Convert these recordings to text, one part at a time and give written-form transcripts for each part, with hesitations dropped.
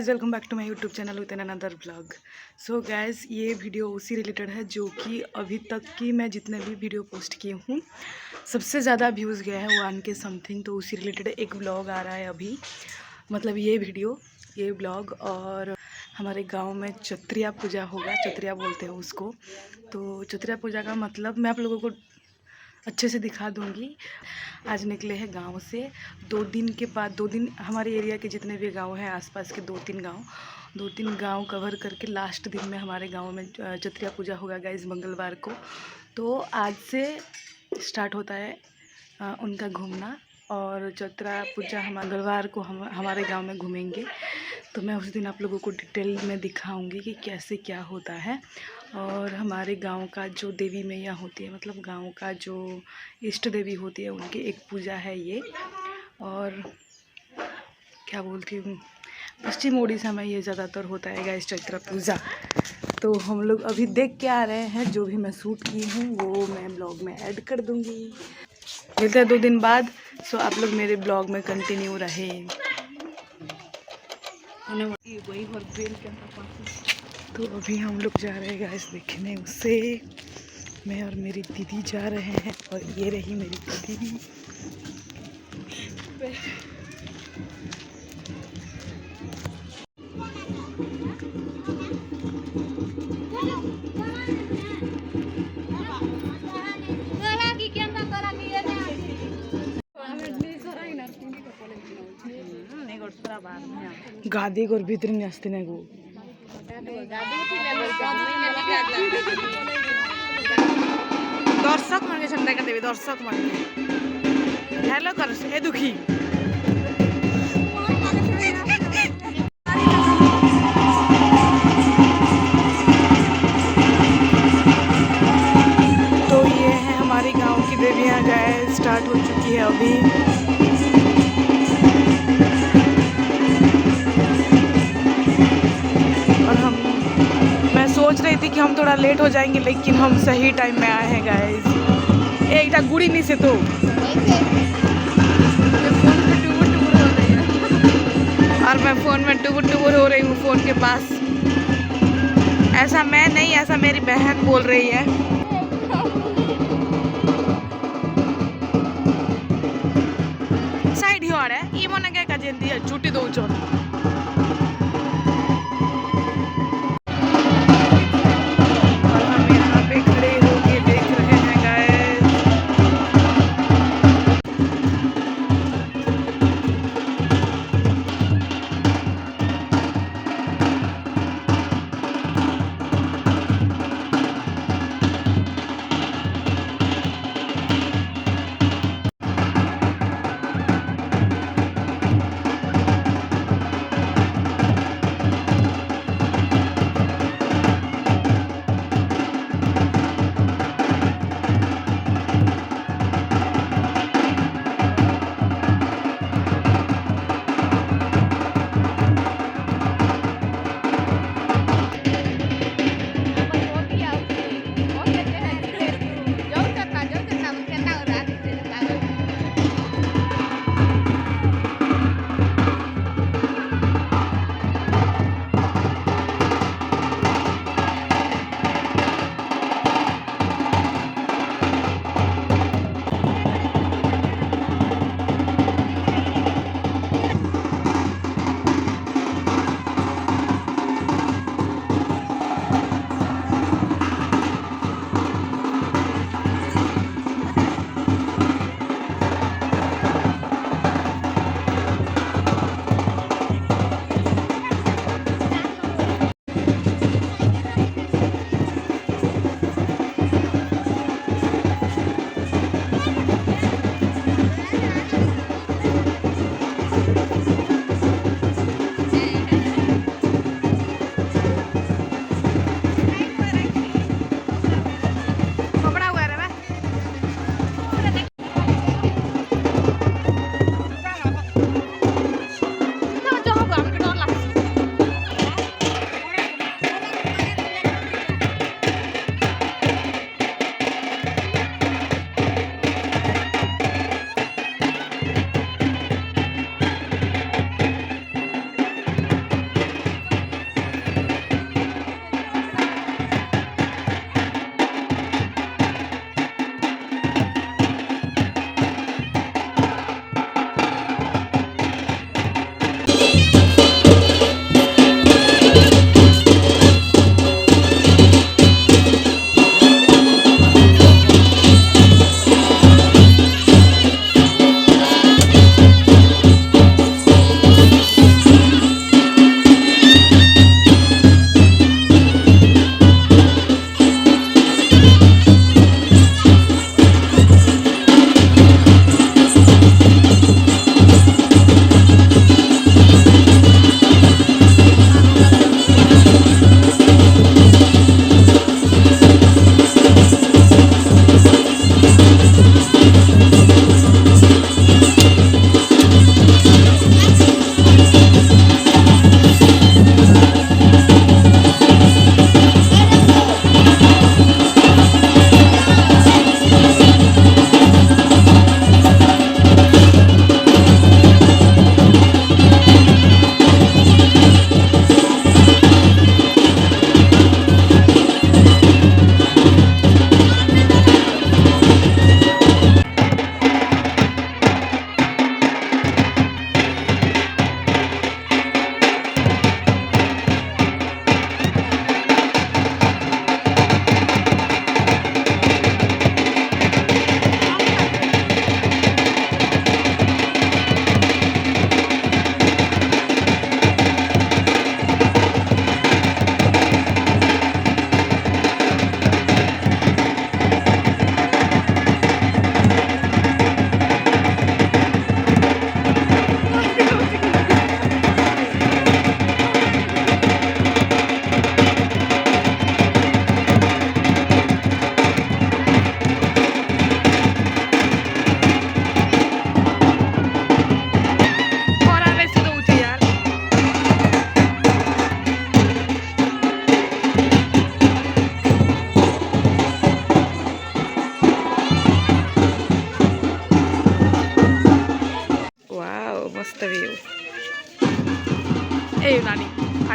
Guys, welcome back to my YouTube channel with another vlog. So guys, ये video उसी related है जो कि अभी तक की मैं जितने भी वीडियो पोस्ट किए हूँ सबसे ज़्यादा व्यूज़ गया है 1 के समथिंग। तो उसी रिलेटेड एक ब्लॉग आ रहा है अभी, मतलब ये वीडियो, ये ब्लॉग। और हमारे गांव में चत्रिया पूजा होगा, चत्रिया बोलते हैं उसको। तो चत्रिया पूजा का मतलब मैं आप लोगों को अच्छे से दिखा दूंगी। आज निकले हैं गांव से 2 दिन के बाद। 2 दिन हमारे एरिया के जितने भी गांव हैं, आसपास के 2-3 गांव कवर करके लास्ट दिन में हमारे गांव में चत्रिया पूजा होगा गाइस, मंगलवार को। तो आज से स्टार्ट होता है उनका घूमना। और चैत्रा पूजा हम मंगलवार को हमारे गांव में घूमेंगे। तो मैं उस दिन आप लोगों को डिटेल में दिखाऊंगी कि कैसे क्या होता है। और हमारे गांव का जो देवी मैया होती है, मतलब गांव का जो इष्ट देवी होती है, उनकी एक पूजा है ये। और क्या बोलती हूँ, पश्चिम उड़ीसा में ये ज़्यादातर होता है गाइस, चैत्र पूजा। तो हम लोग अभी देख के आ रहे हैं, जो भी मैं शूट की हूँ वो मैं ब्लॉग में ऐड कर दूँगी। मिलते हैं 2 दिन बाद। सो आप लोग मेरे ब्लॉग में कंटिन्यू रहे। तो अभी हम लोग जा रहे हैं गाइस देखने उसे। मैं और मेरी दीदी जा रहे हैं, और ये रही मेरी दीदी। गादी गोर भीतर नहीं आस्ते ना गो दर्शक मन के छंदा का देवी, दर्शक मन के हेलो कर ए दुखी। तो ये है हमारी गांव की देवियां गाय, स्टार्ट हो चुकी है अभी। सोच रही थी कि हम थोड़ा लेट हो जाएंगे, लेकिन हम सही टाइम में आए हैं गाइस। एक गुड़ी नहीं से तो और मैं फ़ोन में टूबूर हो रही हूँ फ़ोन के पास। ऐसा मैं नहीं, ऐसा मेरी बहन बोल रही है। साइड ही और है ये मन क्या कहती है, छुट्टी दो चोट।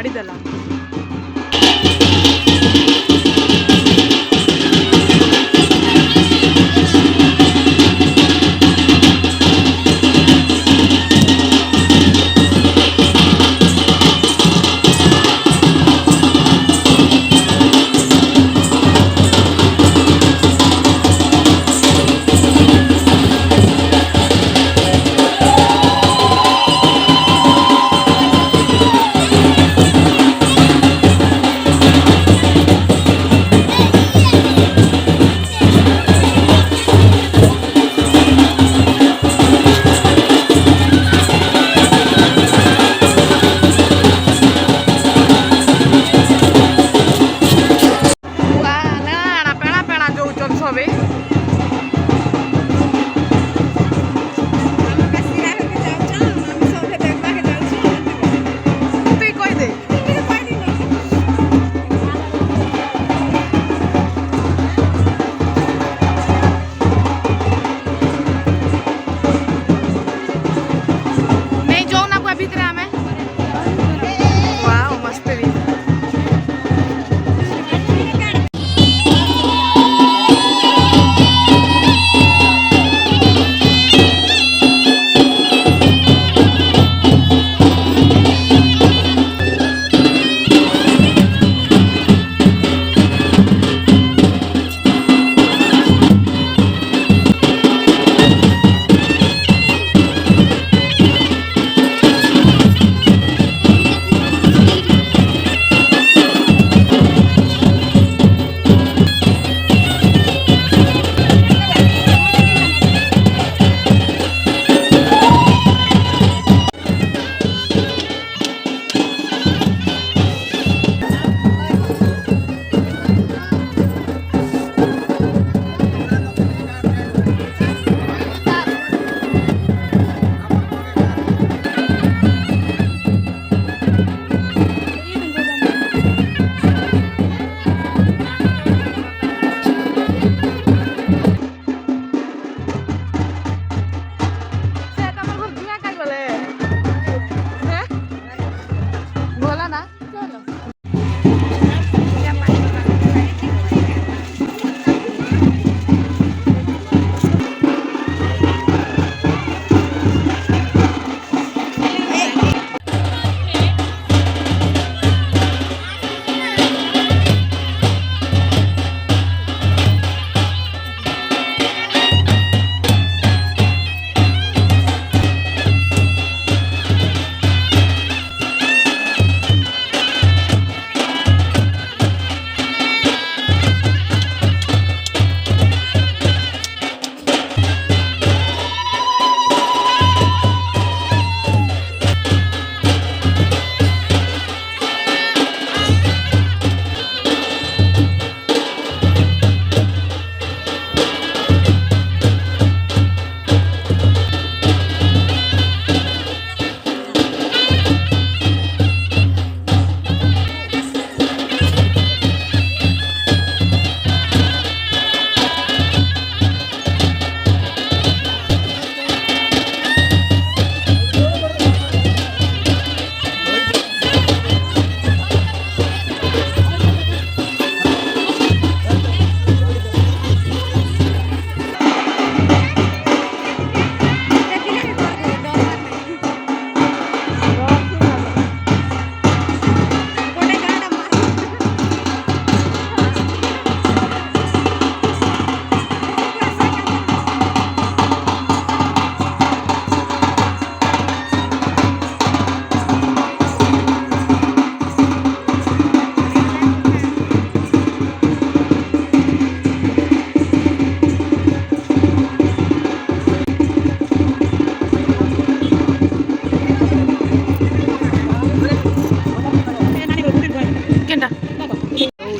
ଛାଡ଼ିଦେଲା।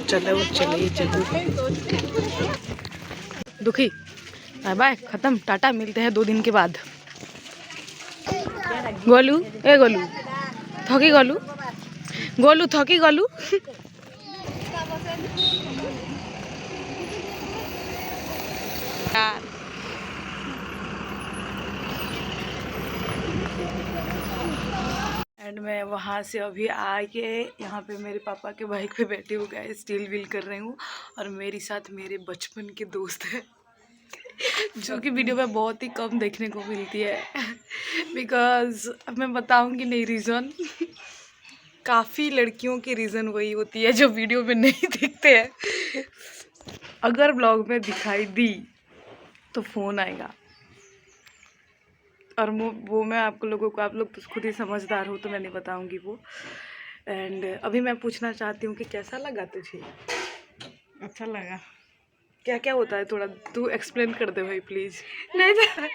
चलो चले चलो दुखी बाय बाय खत्म टाटा मिलते हैं 2 दिन के बाद। गोलू ए गोलू थकी गलू गोलू थकी गलू एंड मैं वहाँ से अभी आके यहाँ पे मेरे पापा के बाइक पे बैठी हूँ गाइस, स्टील व्हील कर रही हूँ। और मेरे साथ मेरे बचपन के दोस्त हैं जो कि वीडियो में बहुत ही कम देखने को मिलती है बिकॉज मैं बताऊँगी नहीं रीज़न। काफ़ी लड़कियों की रीज़न वही होती है जो वीडियो में नहीं दिखते हैं। अगर ब्लॉग में दिखाई दी तो फ़ोन आएगा और वो मैं आप लोगों को, आप लोग तो खुद ही समझदार हो तो मैं नहीं बताऊंगी वो। एंड अभी मैं पूछना चाहती हूँ कि कैसा लगा तुझे? अच्छा लगा। क्या क्या होता है थोड़ा तू एक्सप्लेन कर दे भाई प्लीज़। नहीं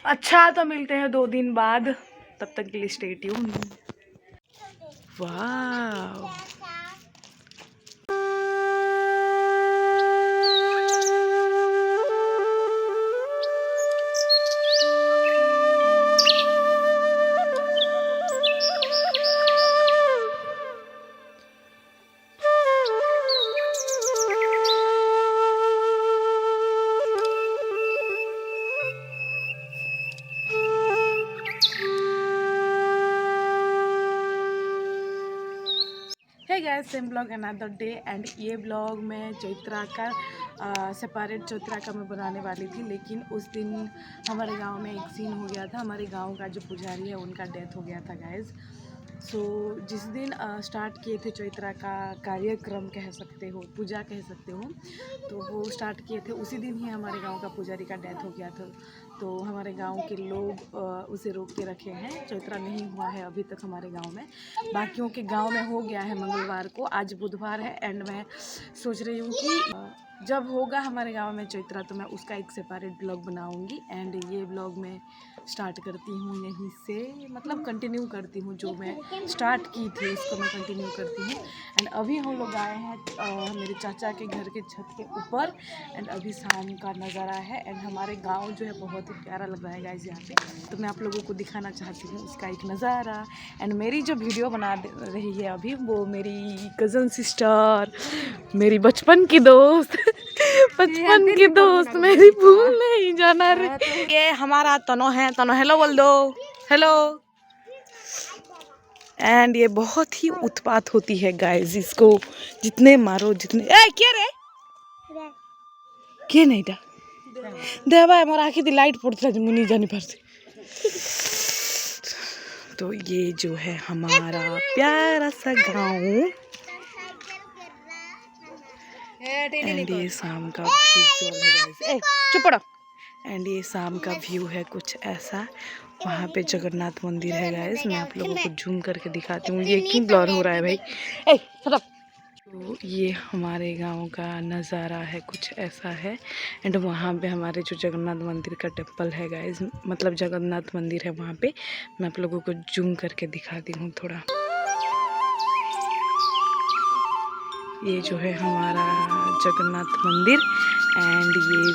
अच्छा तो मिलते हैं 2 दिन बाद, तब तक के लिए स्टे ट्यून। वाह है guys, same blog another day. And ये ब्लॉग मैं चैत्रा का सेपरेट चैत्रा का मैं बनाने वाली थी, लेकिन उस दिन हमारे गांव में एक सीन हो गया था। हमारे गांव का जो पुजारी है उनका डेथ हो गया था गाइस। सो जिस दिन स्टार्ट किए थे चैत्रा का कार्यक्रम कह सकते हो, पूजा कह सकते हो, तो वो स्टार्ट किए थे उसी दिन ही हमारे गांव का पुजारी का डेथ हो गया था। तो हमारे गांव के लोग उसे रोक के रखे हैं। चैत्रा नहीं हुआ है अभी तक हमारे गांव में, बाकियों के गांव में हो गया है मंगलवार को। आज बुधवार है एंड मैं सोच रही हूँ कि जब होगा हमारे गांव में चैत्रा तो मैं उसका एक सेपरेट ब्लॉग बनाऊंगी। एंड ये ब्लॉग मैं स्टार्ट करती हूँ यहीं से, मतलब कंटिन्यू करती हूँ, जो मैं स्टार्ट की थी उसको मैं कंटिन्यू करती हूँ। एंड अभी हम लोग आए हैं मेरे चाचा के घर के छत के ऊपर। एंड अभी शाम का नज़ारा है एंड हमारे गांव जो है बहुत ही प्यारा लग रहा है गाइस यहाँ पे, तो मैं आप लोगों को दिखाना चाहती हूँ उसका एक नज़ारा। एंड मेरी जो वीडियो बना रही है अभी वो मेरी कज़न सिस्टर, मेरी बचपन की दोस्त बचपन की दोस्त मेरी भूल नहीं जाना रे। ये हमारा तनो है, तनो हेलो बोल दो, हेलो। एंड ये बहुत ही उत्पात होती है गाइस, इसको जितने मारो जितने क्या रे के नहीं डा देवा है मोर आखी दी लाइट पड़ता है मुनी जानी पर से। तो ये जो है हमारा प्यारा सा गाँव। एंड ये शाम का व्यू है, चुप रहो। एंड ये शाम का व्यू है कुछ ऐसा। वहाँ पे जगन्नाथ मंदिर है गाइस, मैं आप लोगों को जूम करके दिखाती हूँ। ये क्यों ब्लर हो रहा है भाई? तो ये हमारे गांव का नज़ारा है, कुछ ऐसा है। एंड वहाँ पे हमारे जो जगन्नाथ मंदिर का टेम्पल है गाइस, मतलब जगन्नाथ मंदिर है, वहाँ पे मैं आप लोगों को जूम करके दिखाती हूँ थोड़ा। ये जो है हमारा जगन्नाथ मंदिर। एंड ये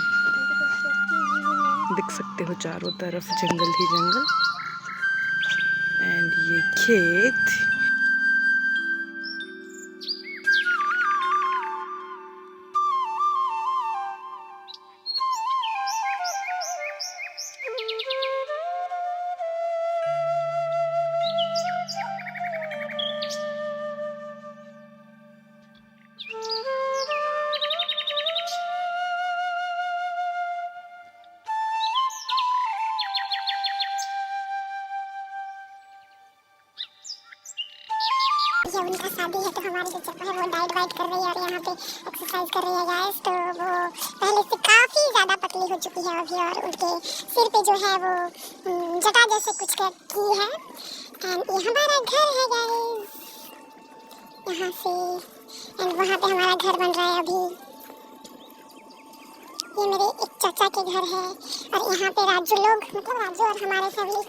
देख सकते हो चारों तरफ जंगल ही जंगल। एंड ये खेत। ये उनका शादी है तो हमारी जो चप्पल है वो डाइट वाइट कर रही है और यहाँ पे एक्सरसाइज कर रही है गाइस। तो वो पहले से काफ़ी ज़्यादा पतली हो चुकी है अभी, और उनके सिर पे जो है वो जटा जैसे कुछ की है। एंड ये हमारा घर है गाइस यहाँ से। एंड वहाँ पे हमारा घर बन रहा है अभी। ये मेरे एक चाचा के घर है और यहाँ पे राजू लोग, मतलब राजू और हमारे फैमिली,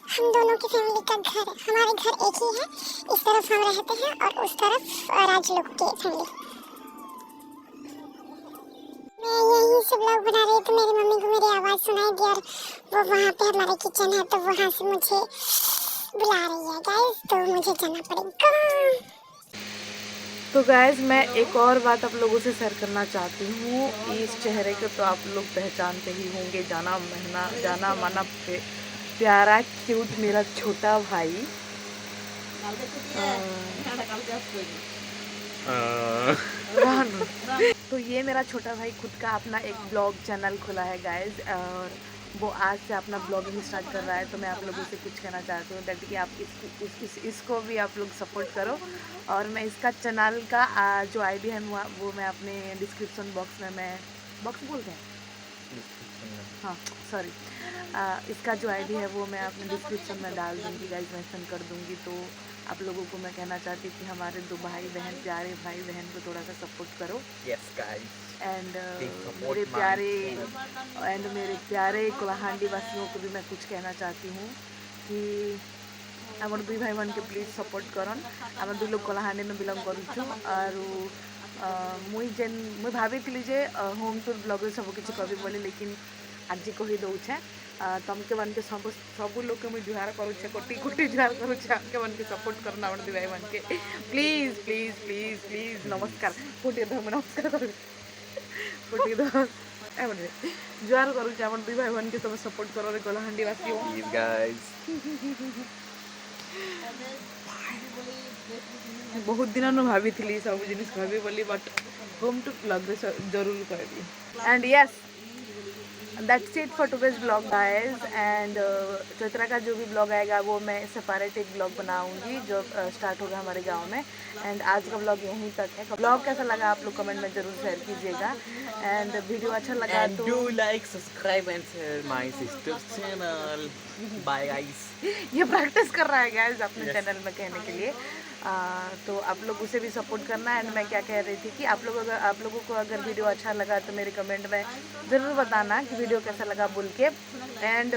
हम दोनों की फैमिली का घर, हमारे घर एक ही है। इस तरफ हम रहते हैं और उस तरफ राज लोग की फैमिली। मैं यहीं से ब्लॉग बना रही तो मेरी मम्मी को मेरी आवाज़ सुनाई दी और वो वहाँ पे हमारे किचन है तो वहाँ से मुझे बुला रही है गाइस, तो मुझे जाना पड़ेगा। तो गाइज मैं एक और बात आप लोगों से शेयर करना चाहती हूँ। इस चेहरे को तो आप लोग पहचानते ही होंगे, जाना माना प्यारा क्यूट मेरा छोटा भाई। तो ये मेरा छोटा भाई खुद का अपना एक ब्लॉग चैनल खुला है गाइज, और वो आज से अपना ब्लॉगिंग स्टार्ट कर रहा है। तो मैं आप लोगों से कुछ कहना चाहती हूँ दैट कि आप इसको भी आप लोग सपोर्ट करो। और मैं इसका चैनल का जो आईडी है वो मैं अपने डिस्क्रिप्शन बॉक्स में, मैं बॉक्स बोलते हैं, हाँ सॉरी, इसका जो आईडी है वो मैं अपने डिस्क्रिप्शन में डाल दूँगी गाइज, मेंशन कर दूँगी। तो आप लोगों को मैं कहना चाहती हूँ कि हमारे दो भाई बहन, प्यारे भाई बहन को थोड़ा सा सपोर्ट करो। Yes, guys. And Please support मेरे प्यारे कोलाहांडी वासियों को भी मैं कुछ कहना चाहती हूँ कि आमर दुई भाई मन के प्लीज सपोर्ट करन। आम दुई लोग कोलाहांडी में बिलंग करूँ और मुई भाभी जे होम टूर ब्लॉग सब किसी कवि बोली, लेकिन आज कही दौचे तमके मन के सब लोग के मुझे जुहार करुचे, कोटि कोटि जुहार करुचे, आमके मन के सपोर्ट करना आम दुई भाई मन के प्लीज प्लीज प्लीज प्लीज। नमस्कार कोटि नमस्कार कर कोटि जुहार करुचे, आम दुई भाई मन के तुम सपोर्ट करो रे कोलाहांडी वासी। Please, guys. बहुत दिन न भाभी थी सब जिन कहबी बोली, बट होम टू ब्लॉग जरूर कहबी। And yes that's it for today's blog guys. And Chaitra का जो भी ब्लॉग आएगा वो मैं सेपरेट एक ब्लॉग बनाऊंगी जो स्टार्ट होगा हमारे गांव में। एंड आज का ब्लॉग यहीं तक है। ब्लॉग कैसा लगा आप लोग कमेंट में जरूर शेयर कीजिएगा। एंड वीडियो अच्छा लगा And तो do like, subscribe, and share my sister's channel. Bye, guys. ये प्रैक्टिस कर रहा है गाइस अपने चैनल में कहने के लिए। तो आप लोग उसे भी सपोर्ट करना। एंड मैं क्या कह रही थी कि आप लोगों को अगर वीडियो अच्छा लगा तो मेरे कमेंट में ज़रूर बताना कि वीडियो कैसा लगा बोल के। एंड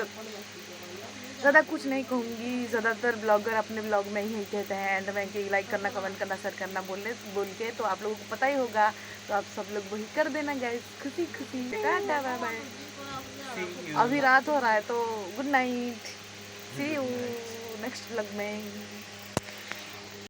ज़्यादा कुछ नहीं कहूँगी, ज़्यादातर ब्लॉगर अपने ब्लॉग में ही कहते हैं एंड में कि लाइक करना, कमेंट करना, शेयर करना बोल के, तो आप लोगों को पता ही होगा। तो आप सब लोग वही कर देना गाइस, खुशी खुशी। Tata bye bye. See you. अभी रात हो रहा है तो good night, see you next vlog में।